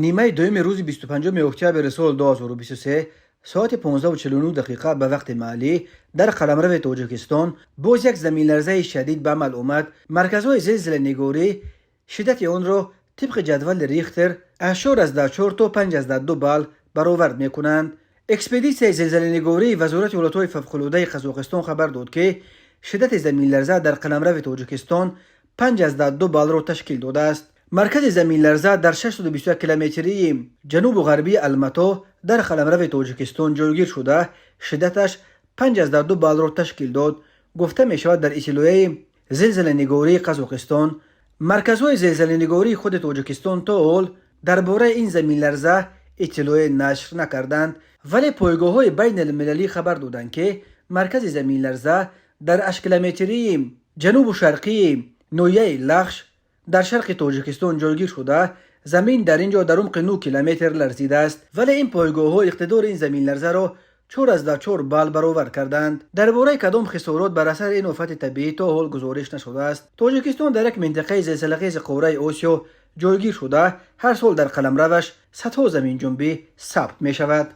نیمه دوم روز 25 اکتبر سال 2023 ساعت 15:49 دقیقه به وقت محلی در قلمرو تاجیکستان باز یک زمین لرزه شدید به عمل آمد. مرکزهای زلزله نگاری شدت آن را طبق جدول ریختر 4 تا 5.2 بال برآورد می‌کنند. اکسپدیسیون زلزله نگاری وزارت ولایت‌های فوق‌العاده قزاقستان خبر داد که شدت زمین لرزه در قلمرو تاجیکستان 5.2 بال را تشکیل داده است. مرکز زمین لرزه در 621 کیلومتری جنوب و غربی الماتا در قلمرو تاجیکستان جایگیر شده شدتش 5.2 بال را تشکیل داد. گفته می شود در اطلاع زلزله نگاری قزاقستان مرکزهای زلزله نگاری خود تاجیکستان تا حال درباره این زمین لرزه اطلاع نشر نکردند، ولی پایگاه‌های بین المللی خبر دادند که مرکز زمین لرزه در 8 کیلومتری جنوب و شرقی نویه لخش در شرق تاجیکستان جایگیر شده. زمین در اینجا در عمق 9 کیلومتر لرزیده است، ولی این پایگاه‌ها اقتدار این زمین لرزه را 4.4 بال برآورد کردند. درباره کدام خسارات بر اثر این آفت طبیعی تا حال گزارش نشده است. تاجیکستان در یک منطقه زلزله‌خیز قاره آسیا جایگیر شده. هر سال در قلمروش صدها زمین جنبی ثبت می شود.